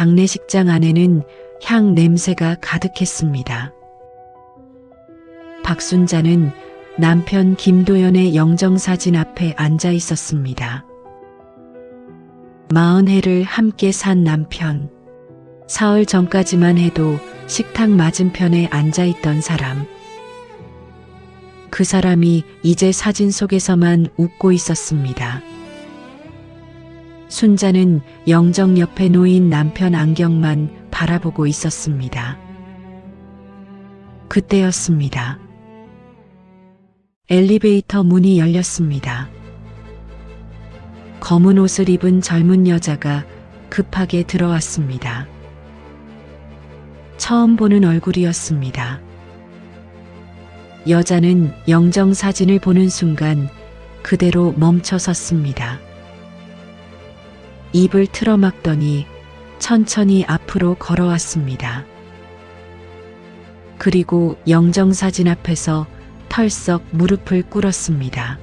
장례식장 안에는 향 냄새가 가득했습니다. 박순자는 남편 김도연의 영정사진 앞에 앉아 있었습니다. 40해를 함께 산 남편. 사흘 전까지만 해도 식탁 맞은편에 앉아 있던 사람. 그 사람이 이제 사진 속에서만 웃고 있었습니다. 순자는 영정 옆에 놓인 남편 안경만 바라보고 있었습니다. 그때였습니다. 엘리베이터 문이 열렸습니다. 검은 옷을 입은 젊은 여자가 급하게 들어왔습니다. 처음 보는 얼굴이었습니다. 여자는 영정 사진을 보는 순간 그대로 멈춰 섰습니다. 입을 틀어막더니 천천히 앞으로 걸어왔습니다. 그리고 영정 사진 앞에서 털썩 무릎을 꿇었습니다.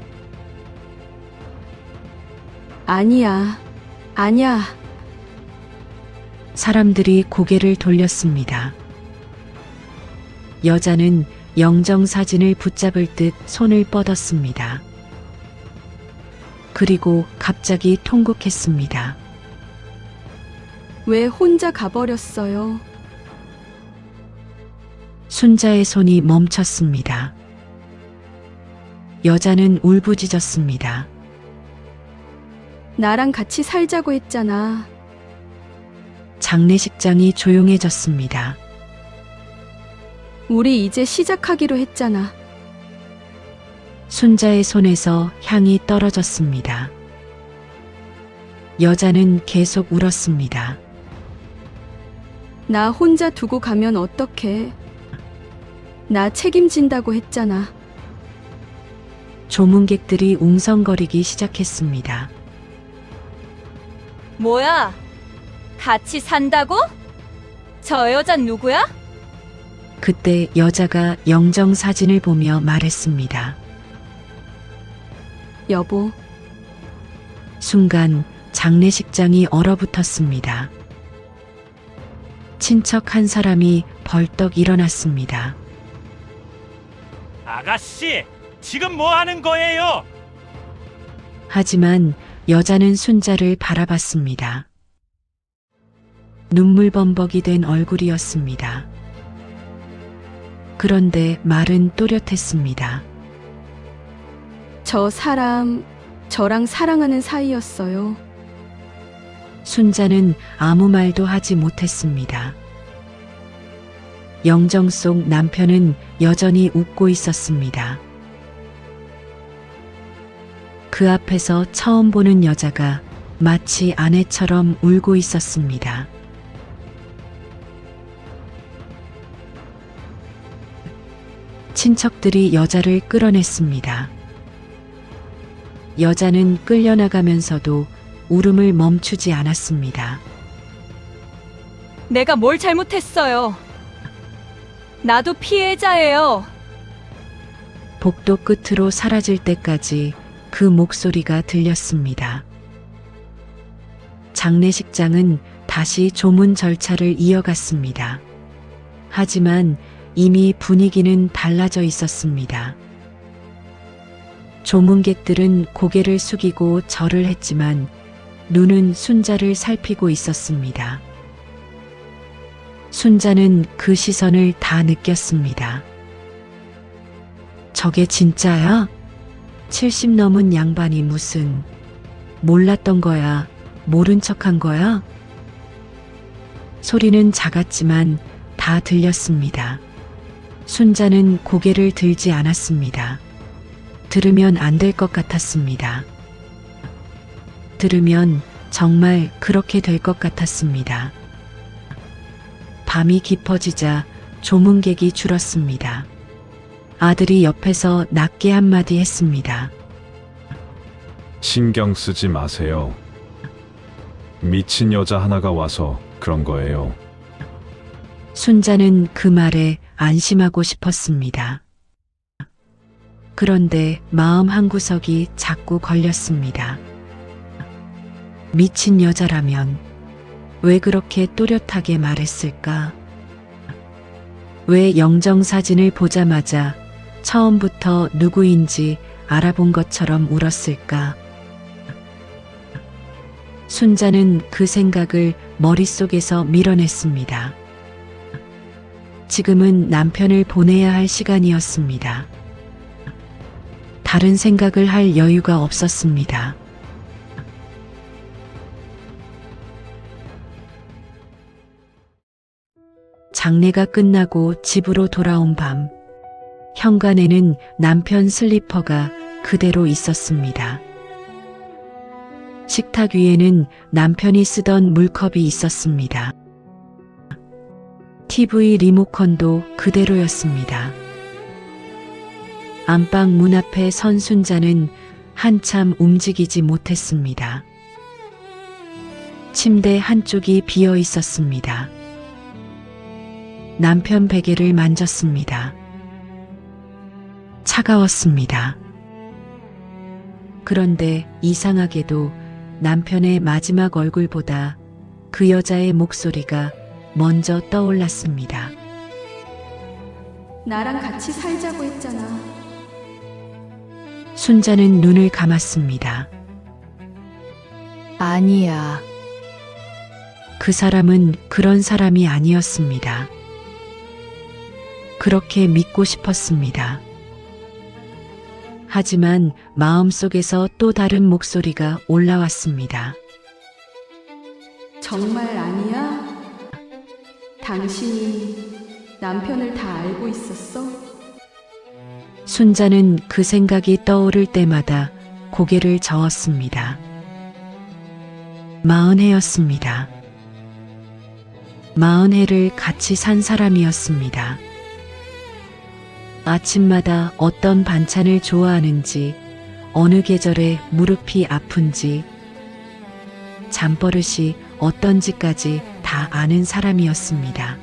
아니야, 아니야. 사람들이 고개를 돌렸습니다. 여자는 영정 사진을 붙잡을 듯 손을 뻗었습니다. 그리고 갑자기 통곡했습니다. 왜 혼자 가버렸어요? 순자의 손이 멈췄습니다. 여자는 울부짖었습니다. 나랑 같이 살자고 했잖아. 장례식장이 조용해졌습니다. 우리 이제 시작하기로 했잖아. 순자의 손에서 향이 떨어졌습니다. 여자는 계속 울었습니다. 나 혼자 두고 가면 어떡해. 나 책임진다고 했잖아. 조문객들이 웅성거리기 시작했습니다. 뭐야? 같이 산다고? 저 여잔 누구야? 그때 여자가 영정 사진을 보며 말했습니다. 여보, 순간 장례식장이 얼어붙었습니다. 친척 한 사람이 벌떡 일어났습니다. 아가씨, 지금 뭐 하는 거예요? 하지만 여자는 순자를 바라봤습니다. 눈물범벅이 된 얼굴이었습니다. 그런데 말은 또렷했습니다. 저 사람, 저랑 사랑하는 사이였어요. 순자는 아무 말도 하지 못했습니다. 영정 속 남편은 여전히 웃고 있었습니다. 그 앞에서 처음 보는 여자가 마치 아내처럼 울고 있었습니다. 친척들이 여자를 끌어냈습니다. 여자는 끌려나가면서도 울음을 멈추지 않았습니다. 내가 뭘 잘못했어요? 나도 피해자예요. 복도 끝으로 사라질 때까지 그 목소리가 들렸습니다. 장례식장은 다시 조문 절차를 이어갔습니다. 하지만 이미 분위기는 달라져 있었습니다. 조문객들은 고개를 숙이고 절을 했지만 눈은 순자를 살피고 있었습니다. 순자는 그 시선을 다 느꼈습니다. 저게 진짜야? 70 넘은 양반이 무슨 몰랐던 거야? 모른 척한 거야? 소리는 작았지만 다 들렸습니다. 순자는 고개를 들지 않았습니다. 들으면 안 될 것 같았습니다. 들으면 정말 그렇게 될 것 같았습니다. 밤이 깊어지자 조문객이 줄었습니다. 아들이 옆에서 낮게 한마디 했습니다. 신경 쓰지 마세요. 미친 여자 하나가 와서 그런 거예요. 순자는 그 말에 안심하고 싶었습니다. 그런데 마음 한구석이 자꾸 걸렸습니다. 미친 여자라면 왜 그렇게 또렷하게 말했을까? 왜 영정사진을 보자마자 처음부터 누구인지 알아본 것처럼 울었을까? 순자는 그 생각을 머릿속에서 밀어냈습니다. 지금은 남편을 보내야 할 시간이었습니다. 다른 생각을 할 여유가 없었습니다. 장례가 끝나고 집으로 돌아온 밤, 현관에는 남편 슬리퍼가 그대로 있었습니다. 식탁 위에는 남편이 쓰던 물컵이 있었습니다. TV 리모컨도 그대로였습니다. 안방 문 앞에 선 순자는 한참 움직이지 못했습니다. 침대 한쪽이 비어 있었습니다. 남편 베개를 만졌습니다. 차가웠습니다. 그런데 이상하게도 남편의 마지막 얼굴보다 그 여자의 목소리가 먼저 떠올랐습니다. 나랑 같이 살자고 했잖아. 순자는 눈을 감았습니다. 아니야. 그 사람은 그런 사람이 아니었습니다. 그렇게 믿고 싶었습니다. 하지만 마음속에서 또 다른 목소리가 올라왔습니다. 정말 아니야? 당신이 남편을 다 알고 있었어? 순자는 그 생각이 떠오를 때마다 고개를 저었습니다. 40해였습니다. 40해를 같이 산 사람이었습니다. 아침마다 어떤 반찬을 좋아하는지, 어느 계절에 무릎이 아픈지, 잠버릇이 어떤지까지 다 아는 사람이었습니다.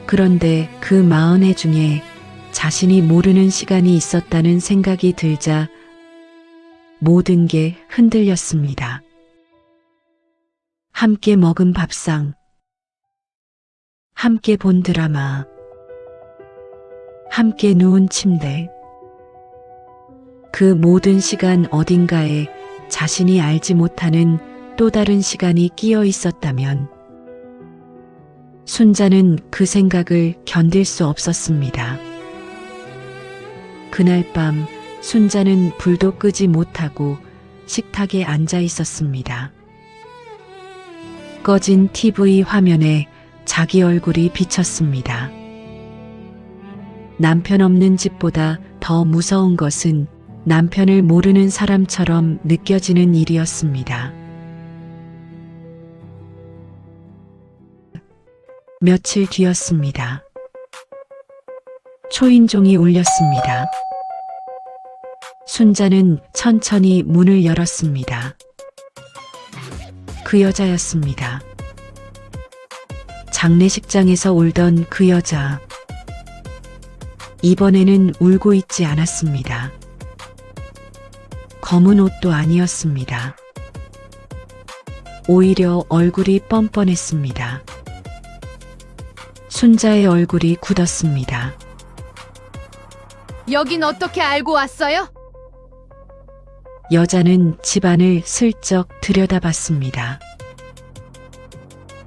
그런데 그 40해 중에 자신이 모르는 시간이 있었다는 생각이 들자 모든 게 흔들렸습니다. 함께 먹은 밥상, 함께 본 드라마, 함께 누운 침대. 그 모든 시간 어딘가에 자신이 알지 못하는 또 다른 시간이 끼어 있었다면 순자는 그 생각을 견딜 수 없었습니다. 그날 밤 순자는 불도 끄지 못하고 식탁에 앉아 있었습니다. 꺼진 TV 화면에 자기 얼굴이 비쳤습니다. 남편 없는 집보다 더 무서운 것은 남편을 모르는 사람처럼 느껴지는 일이었습니다. 며칠 뒤였습니다. 초인종이 울렸습니다. 순자는 천천히 문을 열었습니다. 그 여자였습니다. 장례식장에서 울던 그 여자. 이번에는 울고 있지 않았습니다. 검은 옷도 아니었습니다. 오히려 얼굴이 뻔뻔했습니다. 순자의 얼굴이 굳었습니다. 여긴 어떻게 알고 왔어요? 여자는 집안을 슬쩍 들여다봤습니다.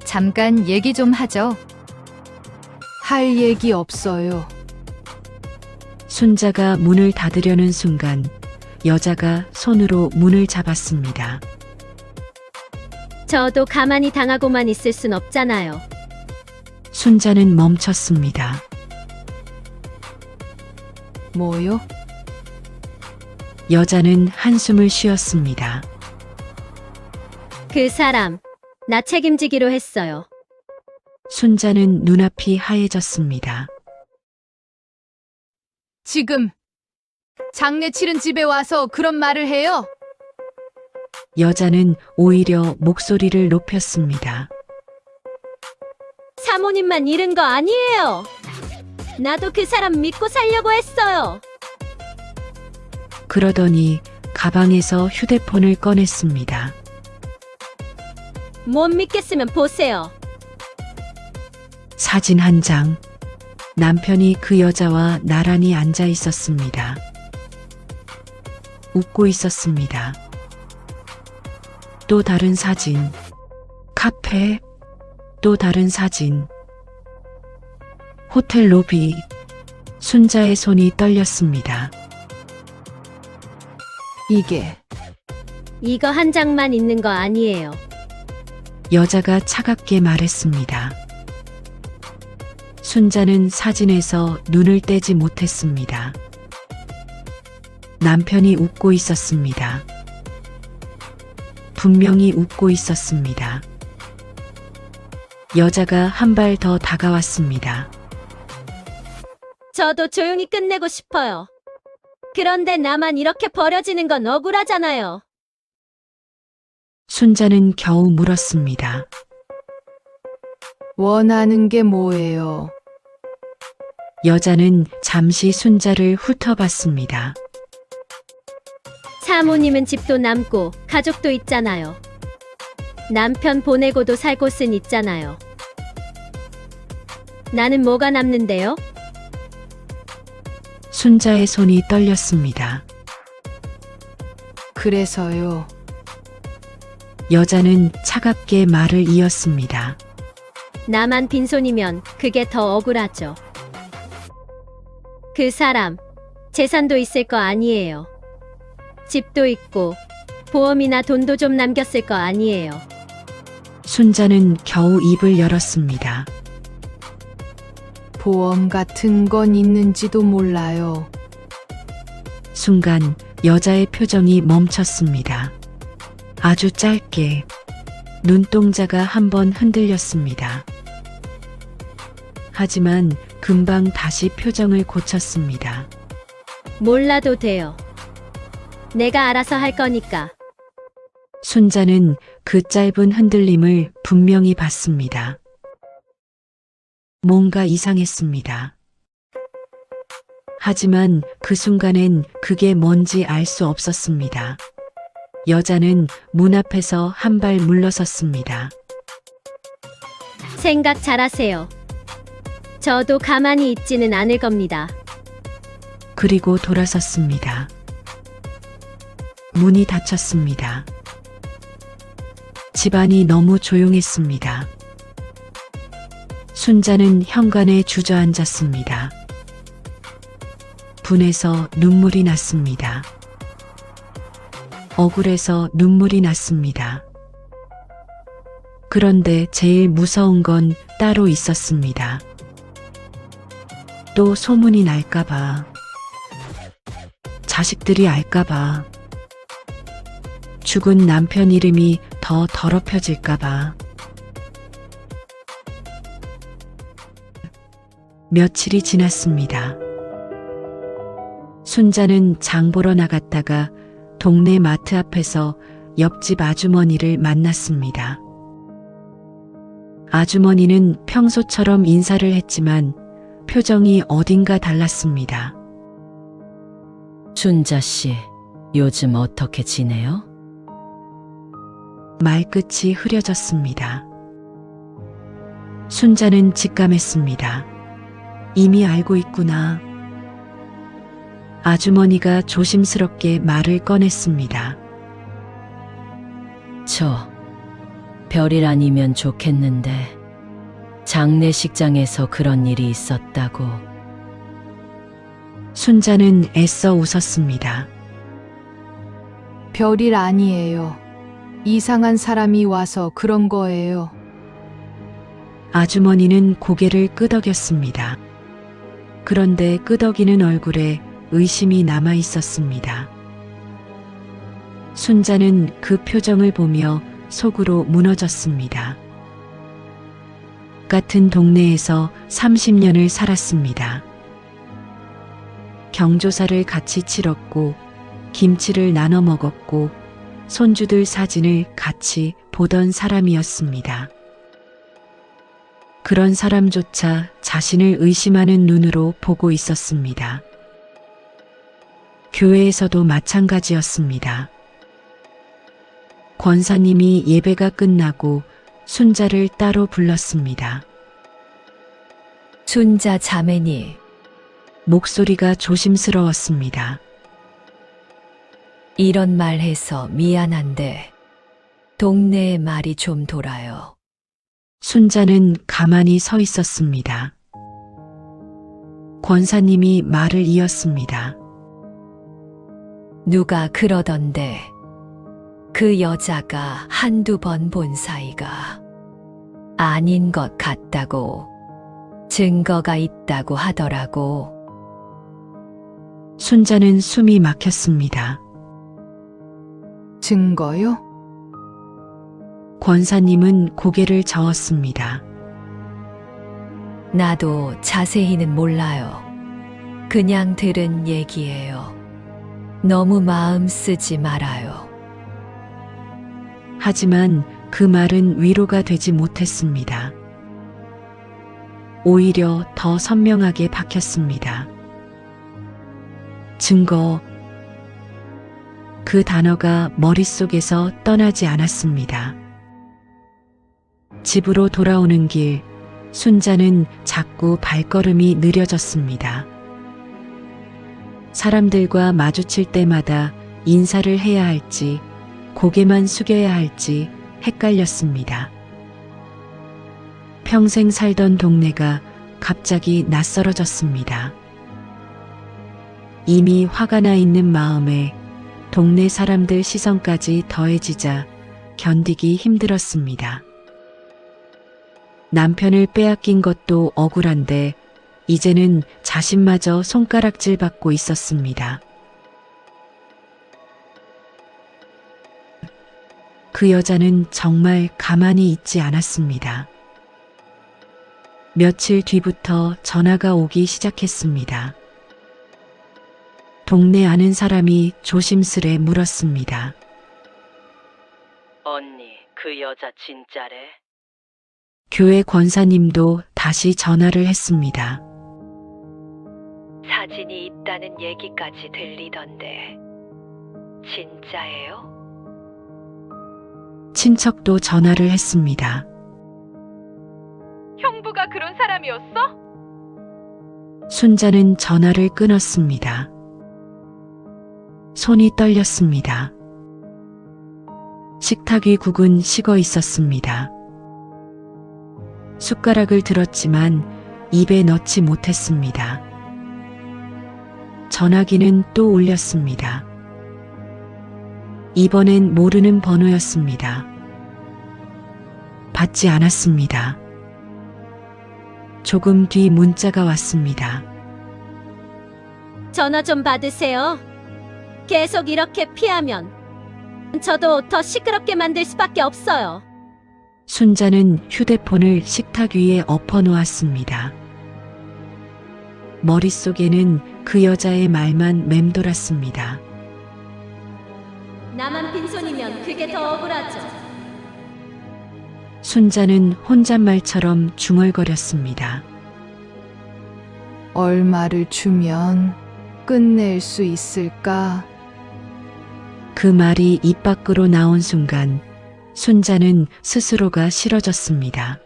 잠깐 얘기 좀 하죠. 할 얘기 없어요. 순자가 문을 닫으려는 순간 여자가 손으로 문을 잡았습니다. 저도 가만히 당하고만 있을 순 없잖아요. 순자는 멈췄습니다. 뭐요? 여자는 한숨을 쉬었습니다. 그 사람, 나 책임지기로 했어요. 순자는 눈앞이 하얘졌습니다. 지금 장례 치른 집에 와서 그런 말을 해요? 여자는 오히려 목소리를 높였습니다. 사모님만 잃은 거 아니에요. 나도 그 사람 믿고 살려고 했어요. 그러더니 가방에서 휴대폰을 꺼냈습니다. 못 믿겠으면 보세요. 사진 한 장. 남편이 그 여자와 나란히 앉아 있었습니다. 웃고 있었습니다. 또 다른 사진. 카페. 또 다른 사진. 호텔 로비. 순자의 손이 떨렸습니다. 이거 한 장만 있는 거 아니에요. 여자가 차갑게 말했습니다. 순자는 사진에서 눈을 떼지 못했습니다. 남편이 웃고 있었습니다. 분명히 웃고 있었습니다. 여자가 한 발 더 다가왔습니다. 저도 조용히 끝내고 싶어요. 그런데 나만 이렇게 버려지는 건 억울하잖아요. 순자는 겨우 물었습니다. 원하는 게 뭐예요? 여자는 잠시 순자를 훑어봤습니다. 사모님은 집도 남고 가족도 있잖아요. 남편 보내고도 살 곳은 있잖아요. 나는 뭐가 남는데요? 순자의 손이 떨렸습니다. 그래서요. 여자는 차갑게 말을 이었습니다. 나만 빈손이면 그게 더 억울하죠. 그 사람, 재산도 있을 거 아니에요. 집도 있고, 보험이나 돈도 좀 남겼을 거 아니에요. 순자는 겨우 입을 열었습니다. 보험 같은 건 있는지도 몰라요. 순간 여자의 표정이 멈췄습니다. 아주 짧게 눈동자가 한번 흔들렸습니다. 하지만 금방 다시 표정을 고쳤습니다. 몰라도 돼요. 내가 알아서 할 거니까. 순자는 그 짧은 흔들림을 분명히 봤습니다. 뭔가 이상했습니다. 하지만 그 순간엔 그게 뭔지 알 수 없었습니다. 여자는 문 앞에서 한 발 물러섰습니다. 생각 잘하세요. 저도 가만히 있지는 않을 겁니다. 그리고 돌아섰습니다. 문이 닫혔습니다. 집안이 너무 조용했습니다. 순자는 현관에 주저앉았습니다. 분해서 눈물이 났습니다. 억울해서 눈물이 났습니다. 그런데 제일 무서운 건 따로 있었습니다. 또 소문이 날까봐, 자식들이 알까봐, 죽은 남편 이름이 더 더럽혀질까봐. 며칠이 지났습니다. 순자는 장 보러 나갔다가 동네 마트 앞에서 옆집 아주머니를 만났습니다. 아주머니는 평소처럼 인사를 했지만 표정이 어딘가 달랐습니다. 순자 씨, 요즘 어떻게 지내요? 말끝이 흐려졌습니다. 순자는 직감했습니다. 이미 알고 있구나. 아주머니가 조심스럽게 말을 꺼냈습니다. 저 별일 아니면 좋겠는데 장례식장에서 그런 일이 있었다고. 순자는 애써 웃었습니다. 별일 아니에요. 이상한 사람이 와서 그런 거예요. 아주머니는 고개를 끄덕였습니다. 그런데 끄덕이는 얼굴에 의심이 남아 있었습니다. 순자는 그 표정을 보며 속으로 무너졌습니다. 같은 동네에서 30년을 살았습니다. 경조사를 같이 치렀고 김치를 나눠 먹었고 손주들 사진을 같이 보던 사람이었습니다. 그런 사람조차 자신을 의심하는 눈으로 보고 있었습니다. 교회에서도 마찬가지였습니다. 권사님이 예배가 끝나고 순자를 따로 불렀습니다. 순자 자매니, 목소리가 조심스러웠습니다. 이런 말 해서 미안한데, 동네에 말이 좀 돌아요. 순자는 가만히 서 있었습니다. 권사님이 말을 이었습니다. 누가 그러던데, 그 여자가 한두 번 본 사이가 아닌 것 같다고, 증거가 있다고 하더라고. 순자는 숨이 막혔습니다. 증거요? 권사님은 고개를 저었습니다. 나도 자세히는 몰라요. 그냥 들은 얘기예요. 너무 마음 쓰지 말아요. 하지만 그 말은 위로가 되지 못했습니다. 오히려 더 선명하게 박혔습니다. 증거. 그 단어가 머릿속에서 떠나지 않았습니다. 집으로 돌아오는 길, 순자는 자꾸 발걸음이 느려졌습니다. 사람들과 마주칠 때마다 인사를 해야 할지, 고개만 숙여야 할지 헷갈렸습니다. 평생 살던 동네가 갑자기 낯설어졌습니다. 이미 화가 나 있는 마음에 동네 사람들 시선까지 더해지자 견디기 힘들었습니다. 남편을 빼앗긴 것도 억울한데 이제는 자신마저 손가락질 받고 있었습니다. 그 여자는 정말 가만히 있지 않았습니다. 며칠 뒤부터 전화가 오기 시작했습니다. 동네 아는 사람이 조심스레 물었습니다. 언니, 그 여자 진짜래? 교회 권사님도 다시 전화를 했습니다. 사진이 있다는 얘기까지 들리던데, 진짜예요? 친척도 전화를 했습니다. 형부가 그런 사람이었어? 순자는 전화를 끊었습니다. 손이 떨렸습니다. 식탁 위 국은 식어 있었습니다. 숟가락을 들었지만 입에 넣지 못했습니다. 전화기는 또 울렸습니다. 이번엔 모르는 번호였습니다. 받지 않았습니다. 조금 뒤 문자가 왔습니다. 전화 좀 받으세요. 계속 이렇게 피하면 저도 더 시끄럽게 만들 수밖에 없어요. 순자는 휴대폰을 식탁 위에 엎어 놓았습니다. 머릿속에는 그 여자의 말만 맴돌았습니다. 나만 빈손이면 그게 더 억울하죠. 순자는 혼잣말처럼 중얼거렸습니다. 얼마를 주면 끝낼 수 있을까? 그 말이 입 밖으로 나온 순간 순자는 스스로가 싫어졌습니다.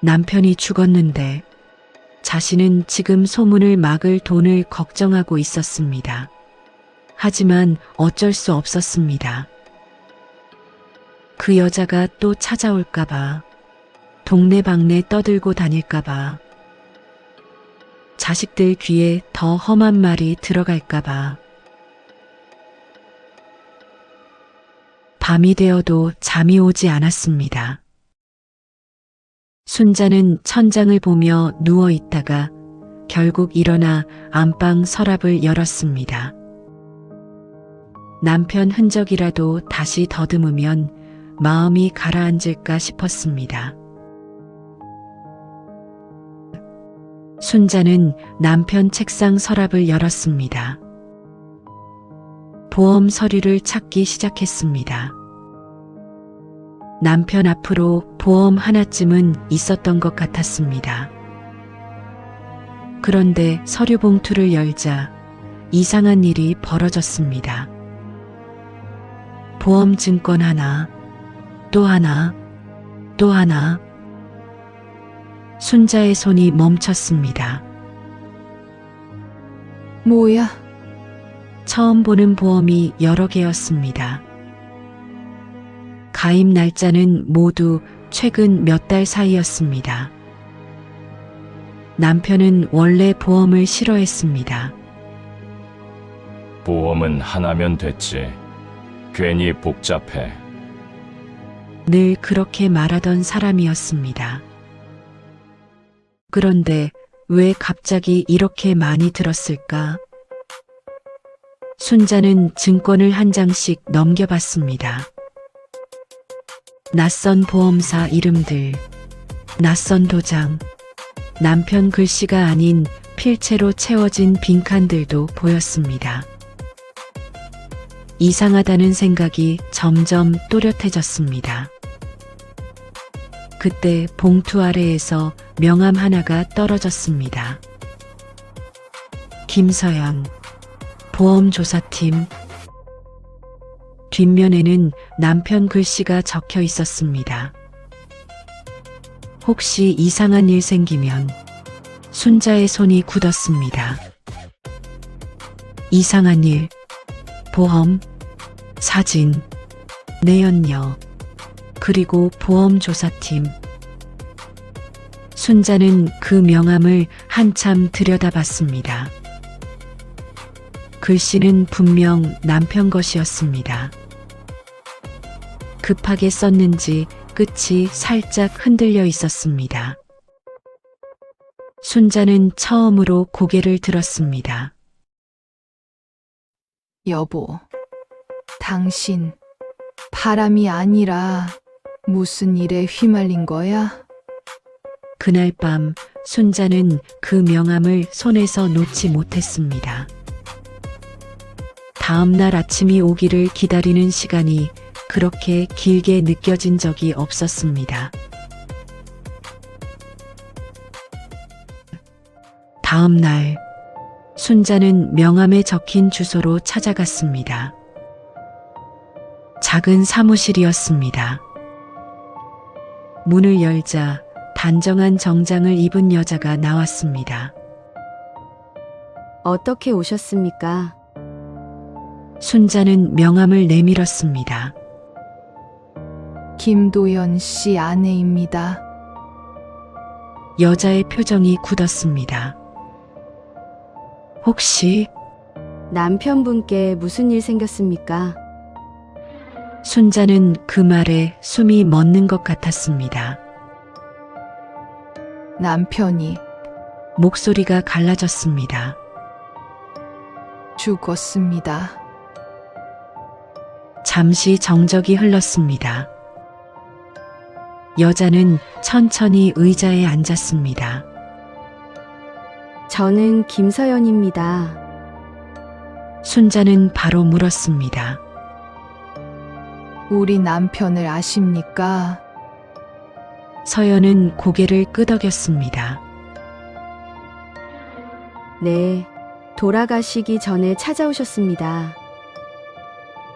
남편이 죽었는데 자신은 지금 소문을 막을 돈을 걱정하고 있었습니다. 하지만 어쩔 수 없었습니다. 그 여자가 또 찾아올까봐, 동네방네 떠들고 다닐까봐, 자식들 귀에 더 험한 말이 들어갈까봐. 밤이 되어도 잠이 오지 않았습니다. 순자는 천장을 보며 누워 있다가 결국 일어나 안방 서랍을 열었습니다. 남편 흔적이라도 다시 더듬으면 마음이 가라앉을까 싶었습니다. 순자는 남편 책상 서랍을 열었습니다. 보험 서류를 찾기 시작했습니다. 남편 앞으로 보험 하나쯤은 있었던 것 같았습니다. 그런데 서류 봉투를 열자 이상한 일이 벌어졌습니다. 보험 증권 하나, 또 하나, 또 하나. 순자의 손이 멈췄습니다. 뭐야? 처음 보는 보험이 여러 개였습니다. 가입 날짜는 모두 최근 몇 달 사이였습니다. 남편은 원래 보험을 싫어했습니다. 보험은 하나면 됐지. 괜히 복잡해. 늘 그렇게 말하던 사람이었습니다. 그런데 왜 갑자기 이렇게 많이 들었을까? 순자는 증권을 한 장씩 넘겨봤습니다. 낯선 보험사 이름들, 낯선 도장, 남편 글씨가 아닌 필체로 채워진 빈칸들도 보였습니다. 이상하다는 생각이 점점 또렷해졌습니다. 그때 봉투 아래에서 명함 하나가 떨어졌습니다. 김서연, 보험조사팀. 뒷면에는 남편 글씨가 적혀 있었습니다. 혹시 이상한 일 생기면 순자의 손이 굳었습니다. 이상한 일, 보험, 사진, 내연녀, 그리고 보험조사팀. 순자는 그 명함을 한참 들여다봤습니다. 글씨는 분명 남편 것이었습니다. 급하게 썼는지 끝이 살짝 흔들려 있었습니다. 순자는 처음으로 고개를 들었습니다. 여보, 당신 바람이 아니라 무슨 일에 휘말린 거야? 그날 밤 순자는 그 명함을 손에서 놓지 못했습니다. 다음 날 아침이 오기를 기다리는 시간이 그렇게 길게 느껴진 적이 없었습니다. 다음 날 순자는 명함에 적힌 주소로 찾아갔습니다. 작은 사무실이었습니다. 문을 열자 단정한 정장을 입은 여자가 나왔습니다. 어떻게 오셨습니까? 순자는 명함을 내밀었습니다. 김도연 씨 아내입니다. 여자의 표정이 굳었습니다. 혹시 남편분께 무슨 일 생겼습니까? 순자는 그 말에 숨이 멎는 것 같았습니다. 남편이 목소리가 갈라졌습니다. 죽었습니다. 잠시 정적이 흘렀습니다. 여자는 천천히 의자에 앉았습니다. 저는 김서연입니다. 순자는 바로 물었습니다. 우리 남편을 아십니까? 서연은 고개를 끄덕였습니다. 네, 돌아가시기 전에 찾아오셨습니다.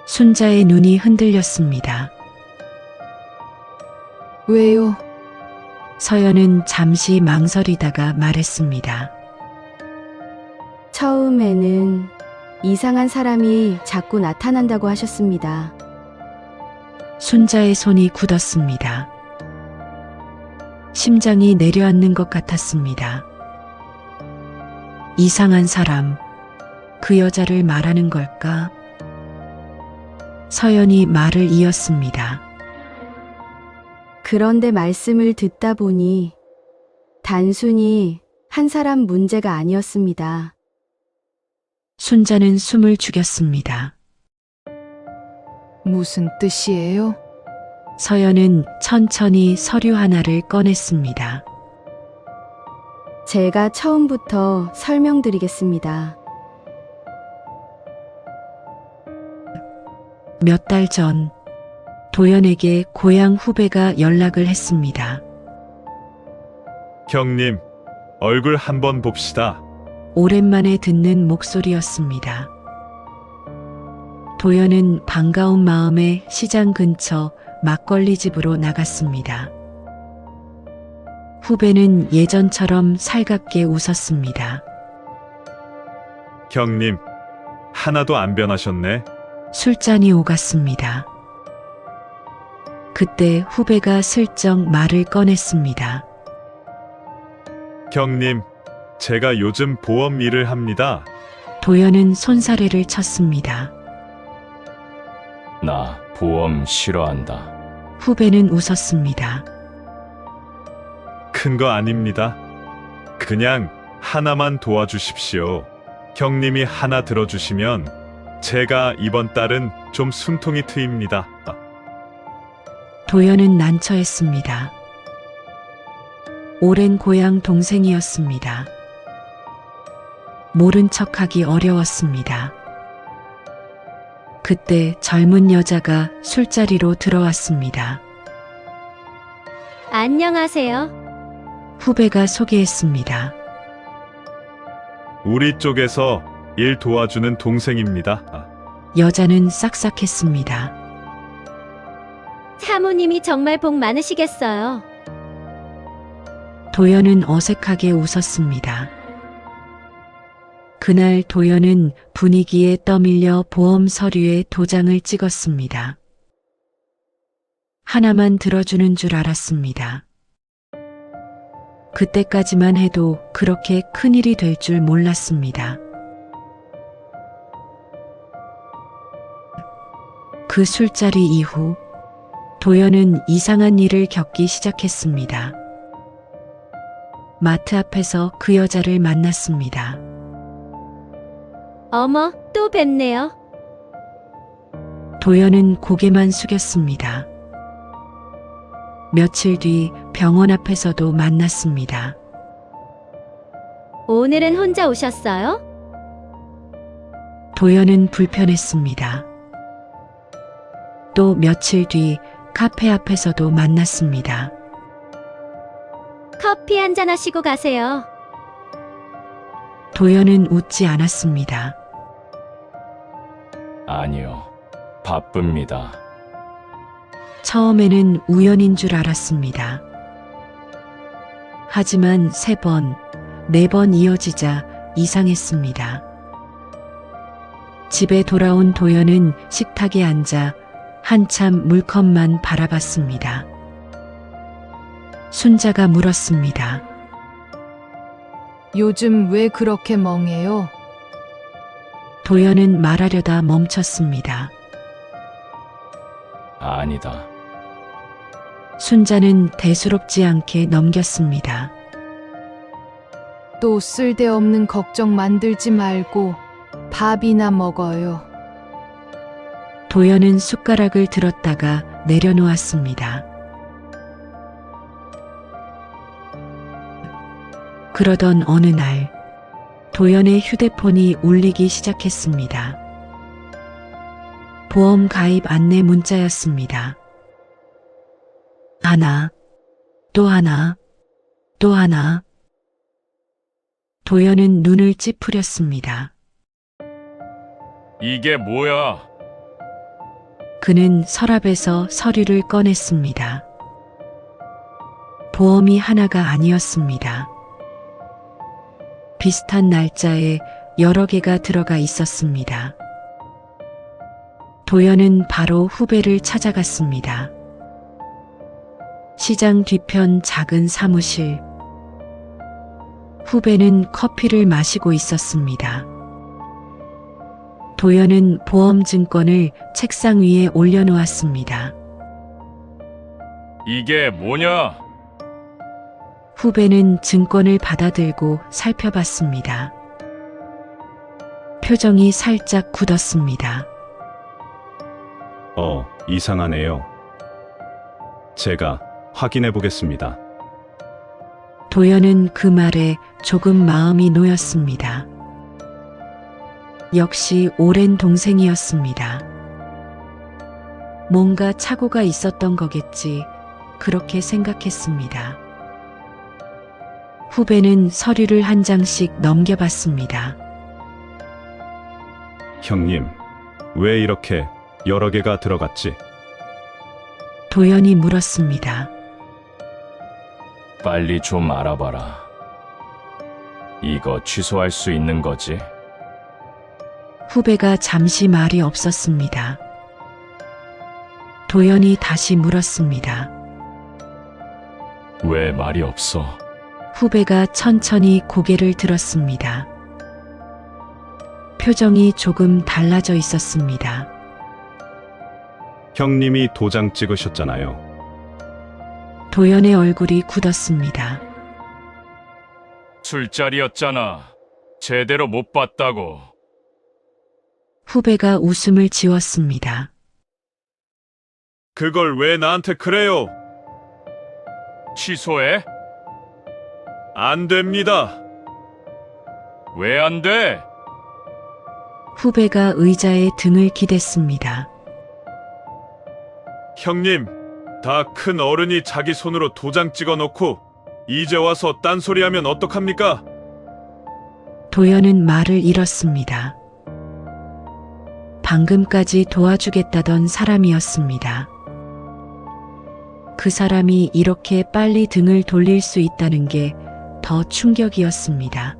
순자의 눈이 흔들렸습니다. 왜요? 서연은 잠시 망설이다가 말했습니다. 처음에는 이상한 사람이 자꾸 나타난다고 하셨습니다. 순자의 손이 굳었습니다. 심장이 내려앉는 것 같았습니다. 이상한 사람, 그 여자를 말하는 걸까? 서연이 말을 이었습니다. 그런데 말씀을 듣다 보니 단순히 한 사람 문제가 아니었습니다. 순자는 숨을 죽였습니다. 무슨 뜻이에요? 서연은 천천히 서류 하나를 꺼냈습니다. 제가 처음부터 설명드리겠습니다. 몇 달 전 도연에게 고향 후배가 연락을 했습니다. 형님, 얼굴 한번 봅시다. 오랜만에 듣는 목소리였습니다. 도연은 반가운 마음에 시장 근처 막걸리 집으로 나갔습니다. 후배는 예전처럼 살갑게 웃었습니다. 형님, 하나도 안 변하셨네. 술잔이 오갔습니다. 그때 후배가 슬쩍 말을 꺼냈습니다. 형님, 제가 요즘 보험 일을 합니다. 도연은 손사래를 쳤습니다. 나 보험 싫어한다. 후배는 웃었습니다. 큰 거 아닙니다. 그냥 하나만 도와주십시오. 형님이 하나 들어주시면 제가 이번 달은 좀 숨통이 트입니다. 도연은 난처했습니다. 오랜 고향 동생이었습니다. 모른 척하기 어려웠습니다. 그때 젊은 여자가 술자리로 들어왔습니다. 안녕하세요. 후배가 소개했습니다. 우리 쪽에서 일 도와주는 동생입니다. 여자는 싹싹했습니다. 사모님이 정말 복 많으시겠어요. 도연은 어색하게 웃었습니다. 그날 도연은 분위기에 떠밀려 보험 서류에 도장을 찍었습니다. 하나만 들어주는 줄 알았습니다. 그때까지만 해도 그렇게 큰일이 될 줄 몰랐습니다. 그 술자리 이후 도연은 이상한 일을 겪기 시작했습니다. 마트 앞에서 그 여자를 만났습니다. 어머, 또 뵙네요. 도연은 고개만 숙였습니다. 며칠 뒤 병원 앞에서도 만났습니다. 오늘은 혼자 오셨어요? 도연은 불편했습니다. 또 며칠 뒤 카페 앞에서도 만났습니다. 커피 한잔 하시고 가세요. 도연은 웃지 않았습니다. 아니요. 바쁩니다. 처음에는 우연인 줄 알았습니다. 하지만 3번, 4번 이어지자 이상했습니다. 집에 돌아온 도연은 식탁에 앉아 한참 물컵만 바라봤습니다. 순자가 물었습니다. 요즘 왜 그렇게 멍해요? 도연은 말하려다 멈췄습니다. 아니다. 순자는 대수롭지 않게 넘겼습니다. 또 쓸데없는 걱정 만들지 말고 밥이나 먹어요. 도연은 숟가락을 들었다가 내려놓았습니다. 그러던 어느 날 도연의 휴대폰이 울리기 시작했습니다. 보험 가입 안내 문자였습니다. 하나, 또 하나, 또 하나. 도연은 눈을 찌푸렸습니다. 이게 뭐야? 그는 서랍에서 서류를 꺼냈습니다. 보험이 하나가 아니었습니다. 비슷한 날짜에 여러 개가 들어가 있었습니다. 도연은 바로 후배를 찾아갔습니다. 시장 뒤편 작은 사무실. 후배는 커피를 마시고 있었습니다. 도연은 보험증권을 책상 위에 올려놓았습니다. 이게 뭐냐? 후배는 증권을 받아들고 살펴봤습니다. 표정이 살짝 굳었습니다. 이상하네요. 제가 확인해 보겠습니다. 도연은 그 말에 조금 마음이 놓였습니다. 역시 오랜 동생이었습니다. 뭔가 착오가 있었던 거겠지, 그렇게 생각했습니다. 후배는 서류를 한 장씩 넘겨봤습니다. 형님, 왜 이렇게 여러 개가 들어갔지? 도연이 물었습니다. 빨리 좀 알아봐라. 이거 취소할 수 있는 거지? 후배가 잠시 말이 없었습니다. 도연이 다시 물었습니다. 왜 말이 없어? 후배가 천천히 고개를 들었습니다. 표정이 조금 달라져 있었습니다. 형님이 도장 찍으셨잖아요. 도연의 얼굴이 굳었습니다. 술자리였잖아. 제대로 못 봤다고. 후배가 웃음을 지웠습니다. 그걸 왜 나한테 그래요? 취소해? 안 됩니다. 왜 안 돼? 후배가 의자에 등을 기댔습니다. 형님, 다 큰 어른이 자기 손으로 도장 찍어 놓고 이제 와서 딴소리하면 어떡합니까? 도연은 말을 잃었습니다. 방금까지 도와주겠다던 사람이었습니다. 그 사람이 이렇게 빨리 등을 돌릴 수 있다는 게 더 충격이었습니다.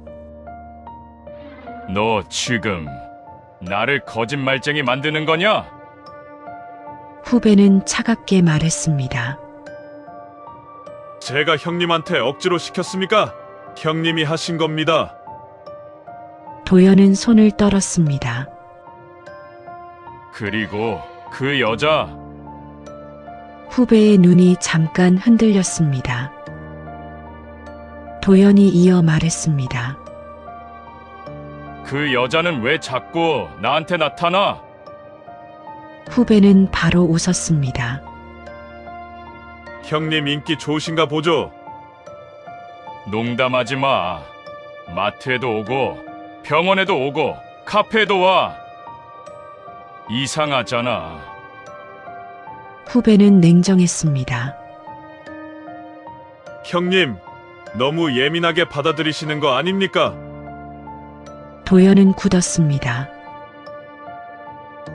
너 지금 나를 거짓말쟁이 만드는 거냐? 후배는 차갑게 말했습니다. 제가 형님한테 억지로 시켰습니까? 형님이 하신 겁니다. 도연은 손을 떨었습니다. 그리고 그 여자 후배의 눈이 잠깐 흔들렸습니다. 도연이 이어 말했습니다. 그 여자는 왜 자꾸 나한테 나타나? 후배는 바로 웃었습니다. 형님 인기 좋으신가 보죠? 농담하지 마. 마트에도 오고 병원에도 오고 카페에도 와. 이상하잖아. 후배는 냉정했습니다. 형님, 너무 예민하게 받아들이시는 거 아닙니까? 도연은 굳었습니다.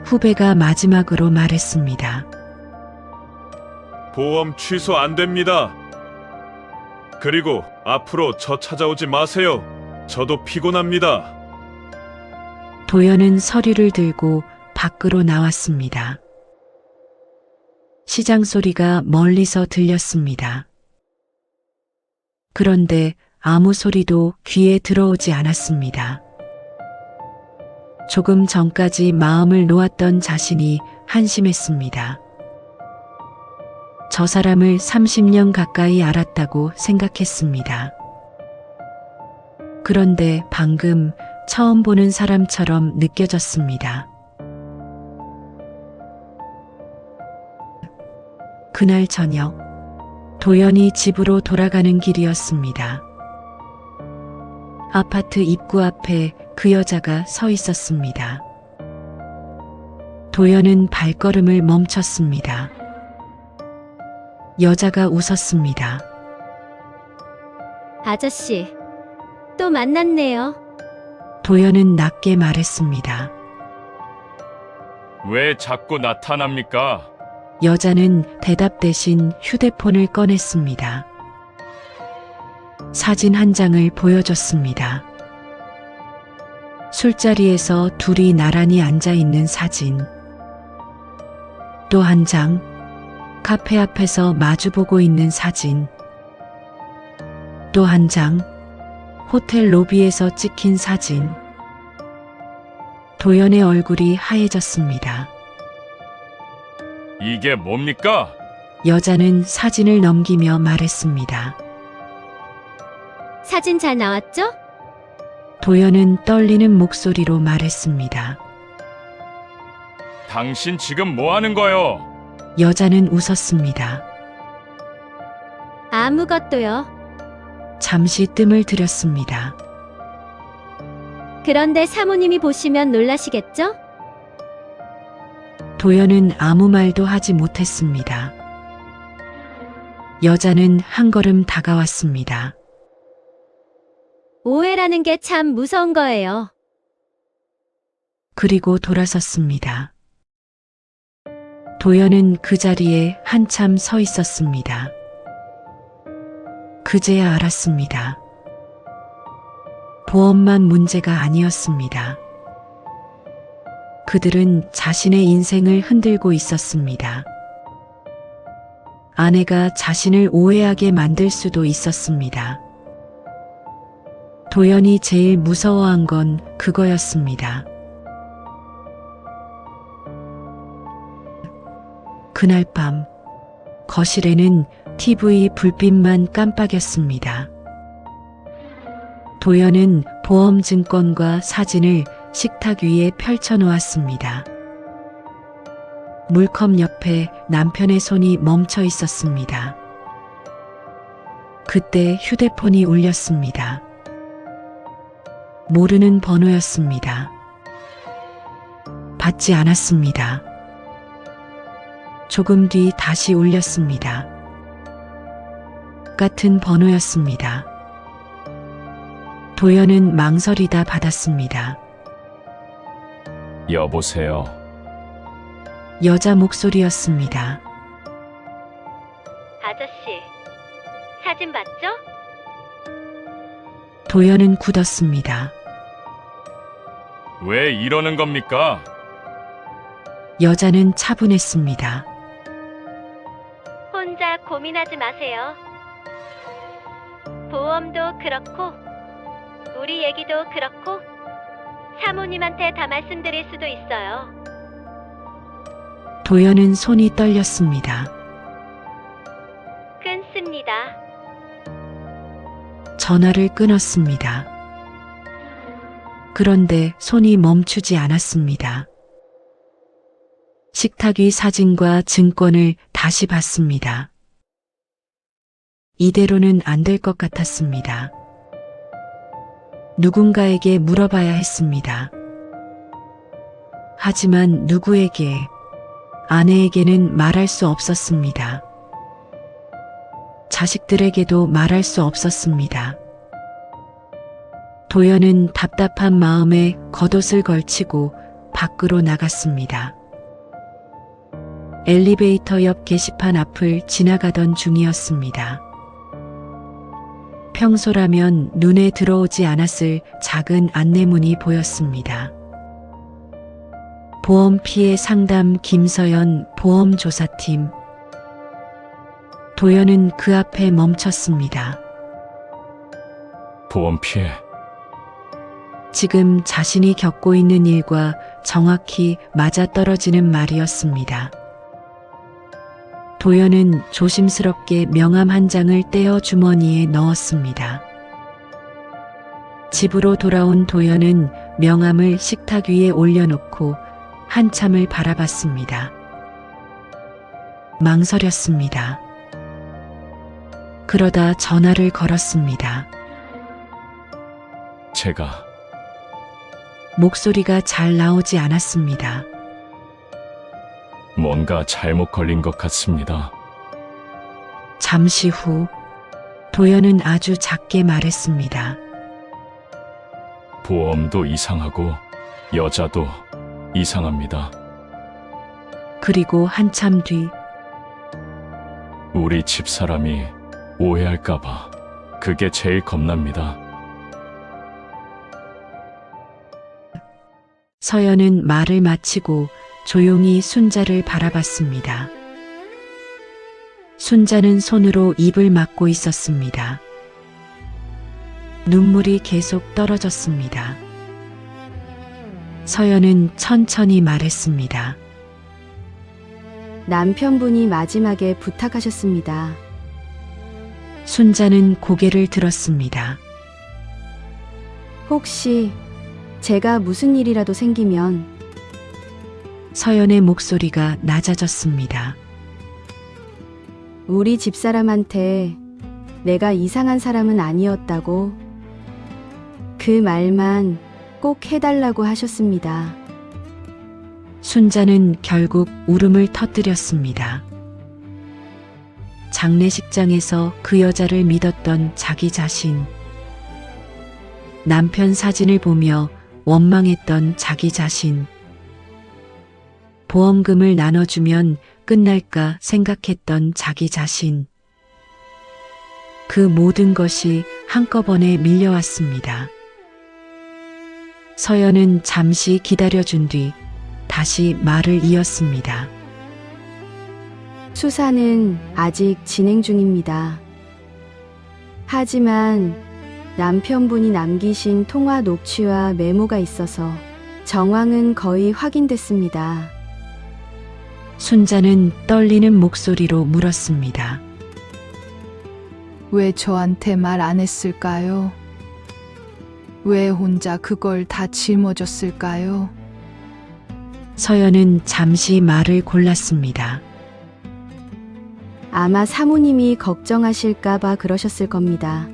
후배가 마지막으로 말했습니다. 보험 취소 안 됩니다. 그리고 앞으로 저 찾아오지 마세요. 저도 피곤합니다. 도연은 서류를 들고 밖으로 나왔습니다. 시장 소리가 멀리서 들렸습니다. 그런데 아무 소리도 귀에 들어오지 않았습니다. 조금 전까지 마음을 놓았던 자신이 한심했습니다. 저 사람을 30년 가까이 알았다고 생각했습니다. 그런데 방금 처음 보는 사람처럼 느껴졌습니다. 그날 저녁, 도연이 집으로 돌아가는 길이었습니다. 아파트 입구 앞에 그 여자가 서 있었습니다. 도연은 발걸음을 멈췄습니다. 여자가 웃었습니다. 아저씨, 또 만났네요. 도연은 낮게 말했습니다. 왜 자꾸 나타납니까? 여자는 대답 대신 휴대폰을 꺼냈습니다. 사진 한 장을 보여줬습니다. 술자리에서 둘이 나란히 앉아 있는 사진. 또 한 장, 카페 앞에서 마주보고 있는 사진. 또 한 장, 호텔 로비에서 찍힌 사진. 도연의 얼굴이 하얘졌습니다. 이게 뭡니까? 여자는 사진을 넘기며 말했습니다. 사진 잘 나왔죠? 도연은 떨리는 목소리로 말했습니다. 당신 지금 뭐 하는 거요? 여자는 웃었습니다. 아무것도요. 잠시 뜸을 들였습니다. 그런데 사모님이 보시면 놀라시겠죠? 도연은 아무 말도 하지 못했습니다. 여자는 한 걸음 다가왔습니다. 오해라는 게 참 무서운 거예요. 그리고 돌아섰습니다. 도연은 그 자리에 한참 서 있었습니다. 그제야 알았습니다. 보험만 문제가 아니었습니다. 그들은 자신의 인생을 흔들고 있었습니다. 아내가 자신을 오해하게 만들 수도 있었습니다. 도연이 제일 무서워한 건 그거였습니다. 그날 밤 거실에는 TV 불빛만 깜빡였습니다. 도연은 보험 증권과 사진을 식탁 위에 펼쳐놓았습니다. 물컵 옆에 남편의 손이 멈춰 있었습니다. 그때 휴대폰이 울렸습니다. 모르는 번호였습니다. 받지 않았습니다. 조금 뒤 다시 울렸습니다. 같은 번호였습니다. 도연은 망설이다 받았습니다. 여보세요. 여자 목소리였습니다. 아저씨, 사진 봤죠? 도연은 굳었습니다. 왜 이러는 겁니까? 여자는 차분했습니다. 혼자 고민하지 마세요. 보험도 그렇고, 우리 얘기도 그렇고, 사모님한테 다 말씀드릴 수도 있어요. 도연은 손이 떨렸습니다. 끊습니다. 전화를 끊었습니다. 그런데 손이 멈추지 않았습니다. 식탁 위 사진과 증권을 다시 봤습니다. 이대로는 안 될 것 같았습니다. 누군가에게 물어봐야 했습니다. 하지만 누구에게, 아내에게는 말할 수 없었습니다. 자식들에게도 말할 수 없었습니다. 도연은 답답한 마음에 겉옷을 걸치고 밖으로 나갔습니다. 엘리베이터 옆 게시판 앞을 지나가던 중이었습니다. 평소라면 눈에 들어오지 않았을 작은 안내문이 보였습니다. 보험 피해 상담 김서연 보험조사팀. 도연은 그 앞에 멈췄습니다. 보험 피해. 지금 자신이 겪고 있는 일과 정확히 맞아떨어지는 말이었습니다. 도연은 조심스럽게 명함 한 장을 떼어 주머니에 넣었습니다. 집으로 돌아온 도연은 명함을 식탁 위에 올려놓고 한참을 바라봤습니다. 망설였습니다. 그러다 전화를 걸었습니다. 제가 목소리가 잘 나오지 않았습니다. 뭔가 잘못 걸린 것 같습니다. 잠시 후 도연은 아주 작게 말했습니다. 보험도 이상하고 여자도 이상합니다. 그리고 한참 뒤 우리 집사람이 오해할까봐 그게 제일 겁납니다. 서연은 말을 마치고 조용히 순자를 바라봤습니다. 순자는 손으로 입을 막고 있었습니다. 눈물이 계속 떨어졌습니다. 서연은 천천히 말했습니다. 남편분이 마지막에 부탁하셨습니다. 순자는 고개를 들었습니다. 혹시 제가 무슨 일이라도 생기면 서연의 목소리가 낮아졌습니다. 우리 집사람한테 내가 이상한 사람은 아니었다고 그 말만 꼭 해달라고 하셨습니다. 순자는 결국 울음을 터뜨렸습니다. 장례식장에서 그 여자를 믿었던 자기 자신, 남편 사진을 보며 원망했던 자기 자신, 보험금을 나눠주면 끝날까 생각했던 자기 자신. 그 모든 것이 한꺼번에 밀려왔습니다. 서연은 잠시 기다려준 뒤 다시 말을 이었습니다. 수사는 아직 진행 중입니다. 하지만 남편분이 남기신 통화 녹취와 메모가 있어서 정황은 거의 확인됐습니다. 순자는 떨리는 목소리로 물었습니다. 왜 저한테 말 안 했을까요? 왜 혼자 그걸 다 짊어졌을까요? 서연은 잠시 말을 골랐습니다. 아마 사모님이 걱정하실까봐 그러셨을 겁니다.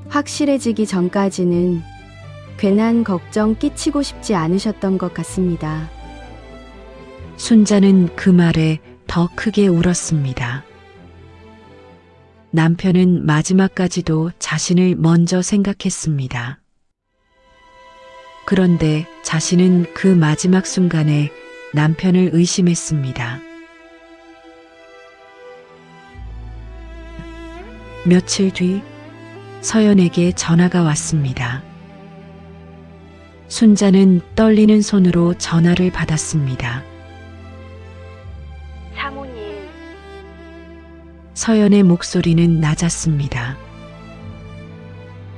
확실해지기 전까지는 괜한 걱정 끼치고 싶지 않으셨던 것 같습니다. 순자는 그 말에 더 크게 울었습니다. 남편은 마지막까지도 자신을 먼저 생각했습니다. 그런데 자신은 그 마지막 순간에 남편을 의심했습니다. 며칠 뒤 서연에게 전화가 왔습니다. 순자는 떨리는 손으로 전화를 받았습니다. 사모님, 서연의 목소리는 낮았습니다.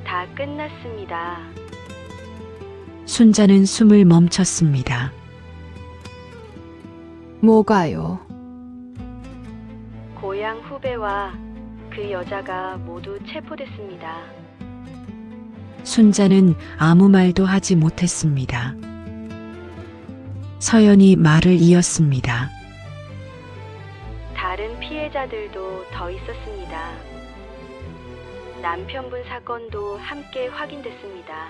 다 끝났습니다. 순자는 숨을 멈췄습니다. 뭐가요? 고향 후배와 그 여자가 모두 체포됐습니다. 순자는 아무 말도 하지 못했습니다. 서연이 말을 이었습니다. 다른 피해자들도 더 있었습니다. 남편분 사건도 함께 확인됐습니다.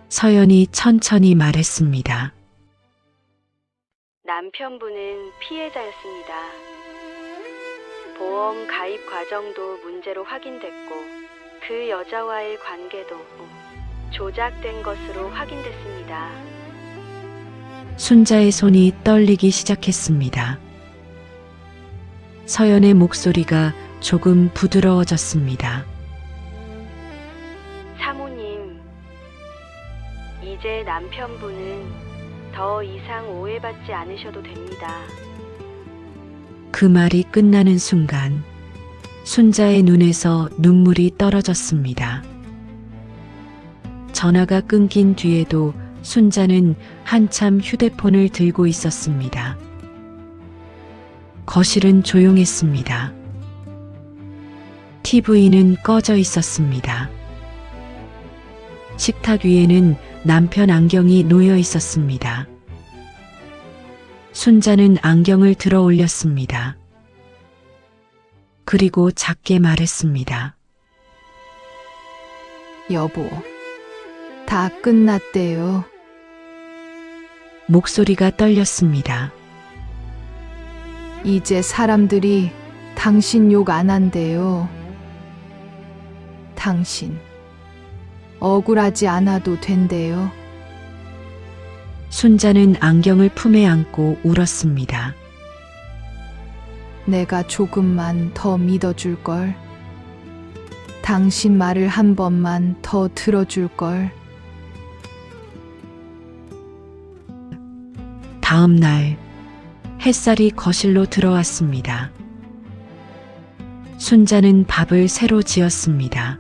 서연이 천천히 말했습니다. 남편분은 피해자였습니다. 보험 가입 과정도 문제로 확인됐고 그 여자와의 관계도 조작된 것으로 확인됐습니다. 순자의 손이 떨리기 시작했습니다. 서연의 목소리가 조금 부드러워졌습니다. 사모님, 이제 남편분은 더 이상 오해받지 않으셔도 됩니다. 그 말이 끝나는 순간 순자의 눈에서 눈물이 떨어졌습니다. 전화가 끊긴 뒤에도 순자는 한참 휴대폰을 들고 있었습니다. 거실은 조용했습니다. TV는 꺼져 있었습니다. 식탁 위에는 남편 안경이 놓여 있었습니다. 순자는 안경을 들어 올렸습니다. 그리고 작게 말했습니다. 여보, 다 끝났대요. 목소리가 떨렸습니다. 이제 사람들이 당신 욕 안 한대요. 당신 억울하지 않아도 된대요. 순자는 안경을 품에 안고 울었습니다. 내가 조금만 더 믿어줄걸. 당신 말을 한 번만 더 들어줄걸. 다음 날 햇살이 거실로 들어왔습니다. 순자는 밥을 새로 지었습니다.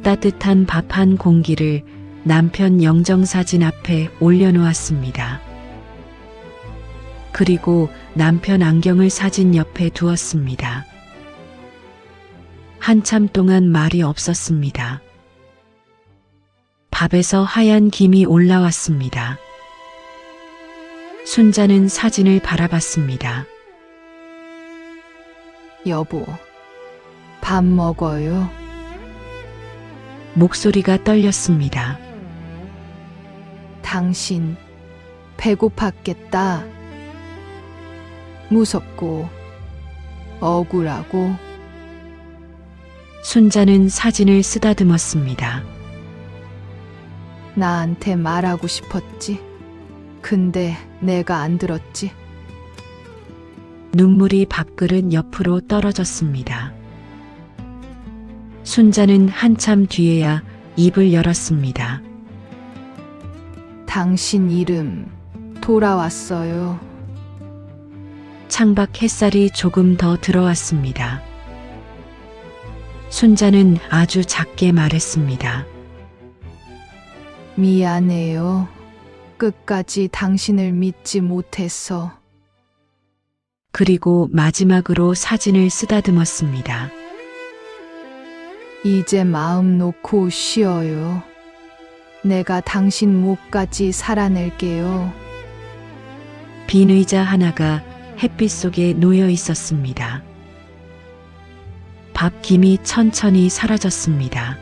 따뜻한 밥 한 공기를 남편 영정사진 앞에 올려놓았습니다. 그리고 남편 안경을 사진 옆에 두었습니다. 한참 동안 말이 없었습니다. 밥에서 하얀 김이 올라왔습니다. 순자는 사진을 바라봤습니다. 여보, 밥 먹어요. 목소리가 떨렸습니다. 당신 배고팠겠다. 무섭고 억울하고. 순자는 사진을 쓰다듬었습니다. 나한테 말하고 싶었지. 근데 내가 안 들었지. 눈물이 밥그릇 옆으로 떨어졌습니다. 순자는 한참 뒤에야 입을 열었습니다. 당신 이름 돌아왔어요. 창밖 햇살이 조금 더 들어왔습니다. 순자는 아주 작게 말했습니다. 미안해요. 끝까지 당신을 믿지 못해서. 그리고 마지막으로 사진을 쓰다듬었습니다. 이제 마음 놓고 쉬어요. 내가 당신 목까지 살아낼게요. 빈 의자 하나가 햇빛 속에 놓여 있었습니다. 밥 김이 천천히 사라졌습니다.